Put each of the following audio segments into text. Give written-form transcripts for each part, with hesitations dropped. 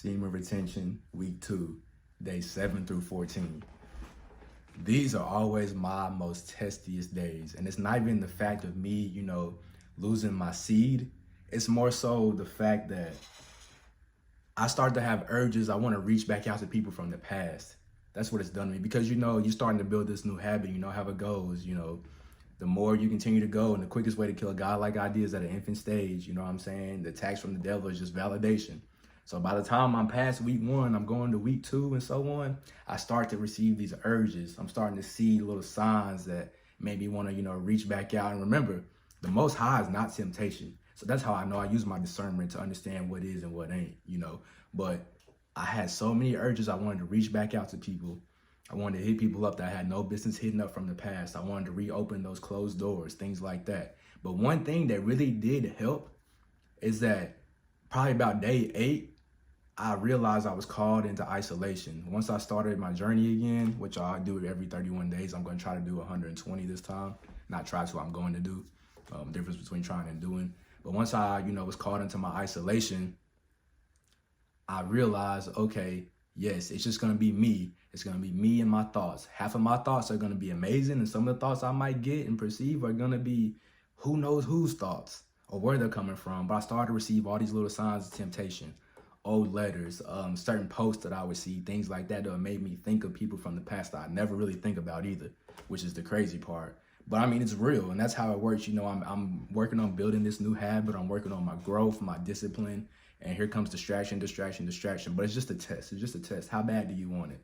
Semen retention, week 2, days 7 through 14. These are always my most testiest days. And it's not even the fact of me, losing my seed. It's more so the fact that I start to have urges. I want to reach back out to people from the past. That's what it's done to me because, you're starting to build this new habit. You know how it goes, the more you continue to go, and the quickest way to kill a godlike idea is at an infant stage. You know what I'm saying? The attacks from the devil is just validation. So by the time I'm past week 1, I'm going to week 2 and so on, I start to receive these urges. I'm starting to see little signs that make me want to, reach back out. And remember, the Most High is not temptation. So that's how I know. I use my discernment to understand what is and what ain't, But I had so many urges. I wanted to reach back out to people. I wanted to hit people up that I had no business hitting up from the past. I wanted to reopen those closed doors, things like that. But one thing that really did help is that probably about day 8, I realized I was called into isolation. Once I started my journey again, which I do every 31 days, I'm going to try to do 120 this time. Not try to, I'm going to do. Difference between trying and doing. But once I, was called into my isolation, I realized, okay, yes, it's just going to be me. It's going to be me and my thoughts. Half of my thoughts are going to be amazing, and some of the thoughts I might get and perceive are going to be who knows whose thoughts or where they're coming from. But I started to receive all these little signs of temptation, old letters, certain posts that I would see, things like that that made me think of people from the past that I never really think about either, which is the crazy part. But I mean, it's real, and that's how it works. I'm working on building this new habit. I'm working on my growth, my discipline, and here comes distraction. But it's just a test. It's just a test. How bad do you want it?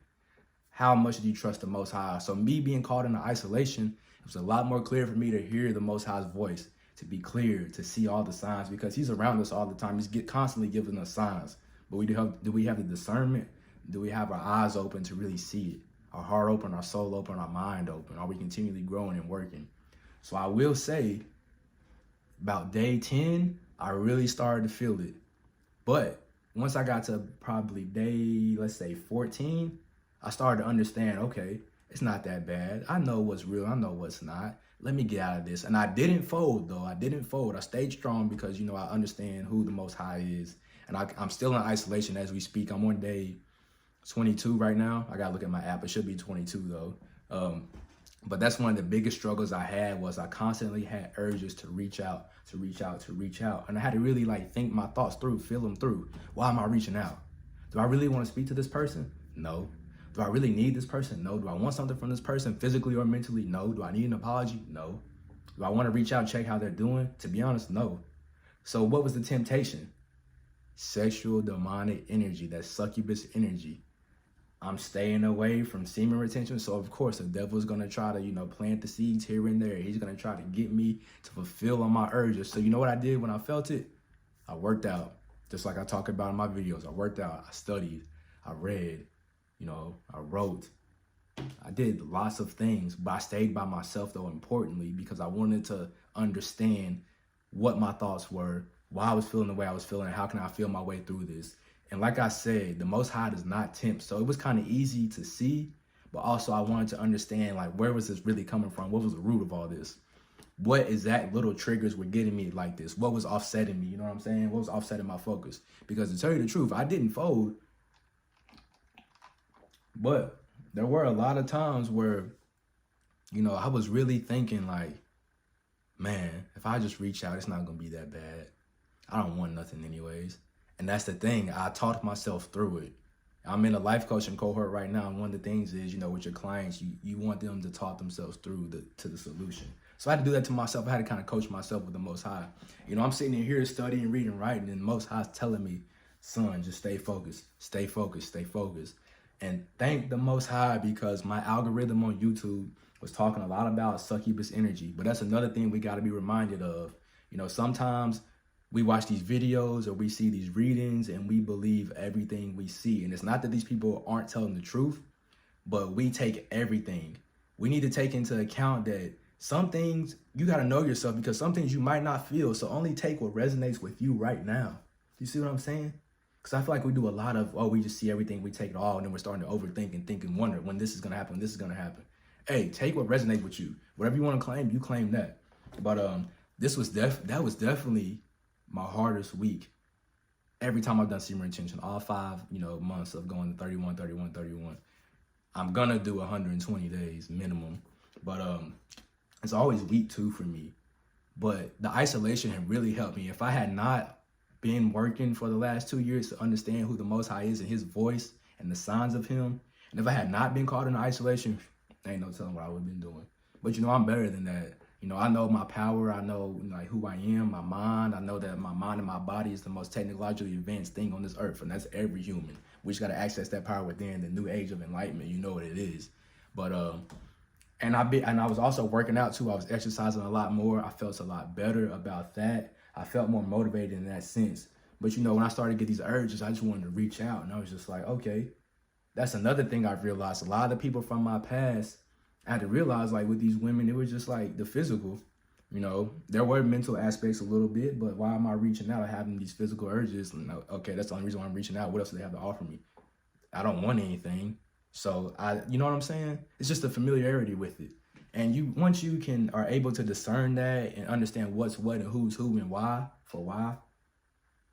How much do you trust the Most High? So me being caught into isolation, it was a lot more clear for me to hear the Most High's voice, to be clear, to see all the signs, because he's around us all the time. He's constantly giving us signs. But do we have the discernment? Do we have our eyes open to really see it? Our heart open, our soul open, our mind open? Are we continually growing and working? So I will say, about day 10, I really started to feel it. But once I got to probably day, let's say 14, I started to understand, okay, it's not that bad. I know what's real. I know what's not. Let me get out of this. And I didn't fold, though. I didn't fold. I stayed strong because, I understand who the Most High is. And I'm still in isolation as we speak. I'm on day 22 right now. I got to look at my app. It should be 22, though. But that's one of the biggest struggles I had was I constantly had urges to reach out. And I had to really think my thoughts through, feel them through. Why am I reaching out? Do I really want to speak to this person? No. Do I really need this person? No. Do I want something from this person physically or mentally? No. Do I need an apology? No. Do I want to reach out and check how they're doing? To be honest, no. So what was the temptation? Sexual demonic energy, that succubus energy. I'm staying away from semen retention. So of course the devil's going to try to, plant the seeds here and there. He's going to try to get me to fulfill on my urges. So you know what I did when I felt it? I worked out. Just like I talk about in my videos. I worked out, I studied, I read, I wrote. I did lots of things, but I stayed by myself though, importantly, because I wanted to understand what my thoughts were, why I was feeling the way I was feeling, and how can I feel my way through this. And like I said, the Most High does not tempt. So it was kind of easy to see, but also I wanted to understand, where was this really coming from? What was the root of all this? What exact little triggers were getting me like this? What was offsetting me? You know what I'm saying? What was offsetting my focus? Because to tell you the truth, I didn't fold, but there were a lot of times where, I was really thinking man, if I just reach out, it's not going to be that bad. I don't want nothing anyways. And that's the thing. I taught myself through it. I'm in a life coaching cohort right now. And one of the things is, with your clients, you want them to talk themselves through to the solution. So I had to do that to myself. I had to kind of coach myself with the Most High. I'm sitting in here studying, reading, writing, and the Most High's telling me, son, just stay focused, stay focused, stay focused. And thank the Most High, because my algorithm on YouTube was talking a lot about succubus energy. But that's another thing we got to be reminded of. Sometimes we watch these videos or we see these readings and we believe everything we see. And it's not that these people aren't telling the truth, but we take everything. We need to take into account that some things you got to know yourself, because some things you might not feel. So only take what resonates with you right now. You see what I'm saying? Because I feel like we do a lot of, we just see everything, we take it all, and then we're starting to overthink and think and wonder when this is going to happen, this is going to happen. Hey, take what resonates with you. Whatever you want to claim, you claim that. But that was definitely my hardest week every time I've done semen retention, all 5, months of going to 31, 31, 31, I'm gonna do 120 days minimum. But it's always week 2 for me. But the isolation had really helped me. If I had not been working for the last 2 years to understand who the Most High is and his voice and the signs of him, and if I had not been caught in isolation, ain't no telling what I would have been doing. But I'm better than that. I know my power. I know like who I am, my mind. I know that my mind and my body is the most technologically advanced thing on this earth, and that's every human. We just got to access that power within the new age of enlightenment. You know what it is. But and I was also working out too. I was exercising a lot more. I felt a lot better about that. I felt more motivated in that sense. But when I started to get these urges, I just wanted to reach out, and I was just like, okay, that's another thing I've realized. A lot of the people from my past, I had to realize, like with these women, it was just like the physical. There were mental aspects a little bit, but why am I reaching out, having these physical urges? Okay, that's the only reason why I'm reaching out. What else do they have to offer me? I don't want anything. So you know what I'm saying? It's just the familiarity with it. And once you are able to discern that and understand what's what and who's who and why,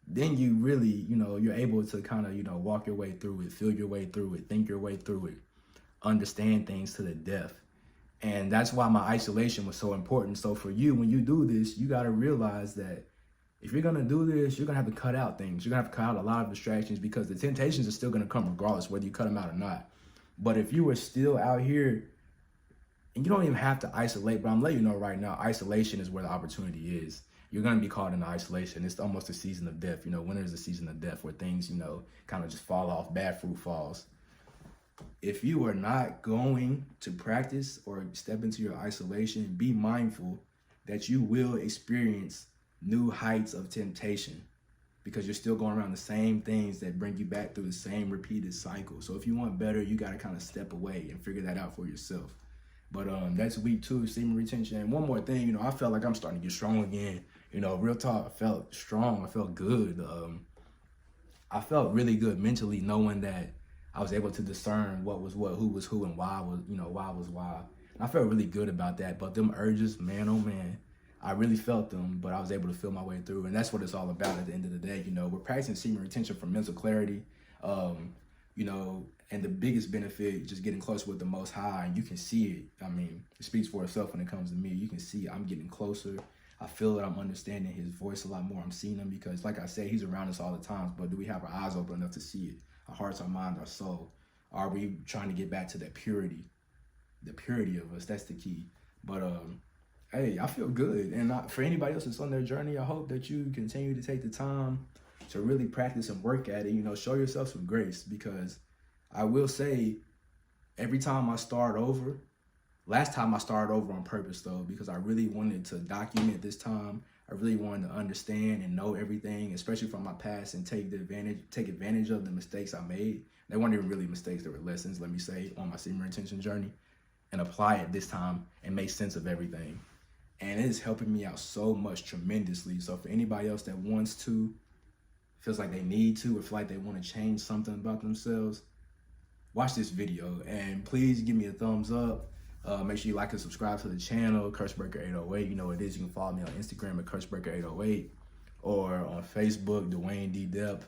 then you really, you're able to kind of, walk your way through it, feel your way through it, think your way through it, understand things to the depth. And that's why my isolation was so important. So for you, when you do this, you got to realize that if you're going to do this, you're going to have to cut out things. You're going to have to cut out a lot of distractions because the temptations are still going to come regardless, whether you cut them out or not. But if you were still out here, and you don't even have to isolate, but I'm letting you know right now, isolation is where the opportunity is. You're going to be caught in isolation. It's almost a season of death. Winter is a season of death where things, kind of just fall off, bad fruit falls. If you are not going to practice or step into your isolation, be mindful that you will experience new heights of temptation because you're still going around the same things that bring you back through the same repeated cycle. So if you want better, you got to kind of step away and figure that out for yourself. But that's week 2, semen retention. And one more thing, I felt like I'm starting to get strong again. Real talk, I felt strong. I felt good. I felt really good mentally knowing that I was able to discern what was what, who was who, and why was why. And I felt really good about that. But them urges, man, oh man, I really felt them, but I was able to feel my way through. And that's what it's all about at the end of the day. We're practicing semen retention for mental clarity. And the biggest benefit, just getting closer with the Most High, and you can see it. I mean, it speaks for itself when it comes to me. You can see I'm getting closer. I feel that I'm understanding his voice a lot more. I'm seeing him because, like I said, he's around us all the time. But do we have our eyes open enough to see it? Our hearts, our mind, our soul. Are we trying to get back to that purity? The purity of us, that's the key. But hey, I feel good. And for anybody else that's on their journey, I hope that you continue to take the time to really practice and work at it. Show yourself some grace, because I will say, every time I start over, last time I started over on purpose though, because I really wanted to document this time. I really wanted to understand and know everything, especially from my past, and take advantage of the mistakes I made. They weren't even really mistakes, they were lessons, let me say, on my semen retention journey, and apply it this time and make sense of everything. And it is helping me out so much, tremendously. So for anybody else that wants to, feels like they need to, or feel like they want to change something about themselves, watch this video and please give me a thumbs up. Make sure you like and subscribe to the channel, Cursebreaker808. You know what it is. You can follow me on Instagram at Cursebreaker808 or on Facebook, Dwayne D. Depp.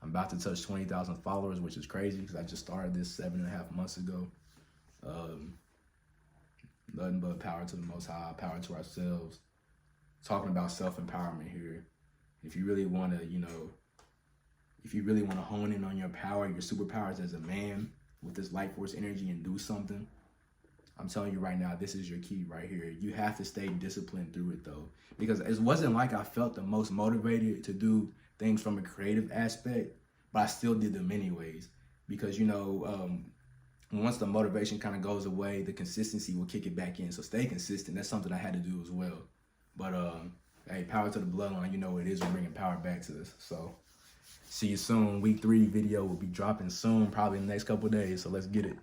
I'm about to touch 20,000 followers, which is crazy because I just started this 7.5 months ago. Nothing but power to the Most High, power to ourselves. Talking about self-empowerment here. If you really want to, hone in on your power, your superpowers as a man with this life force energy and do something, I'm telling you right now, this is your key right here. You have to stay disciplined through it though, because it wasn't like I felt the most motivated to do things from a creative aspect, but I still did them anyways. Because once the motivation kind of goes away, the consistency will kick it back in. So stay consistent. That's something I had to do as well. But hey, power to the bloodline. You know what it is. We're bringing power back to this. So see you soon. Week 3 video will be dropping soon, probably in the next couple of days. So let's get it.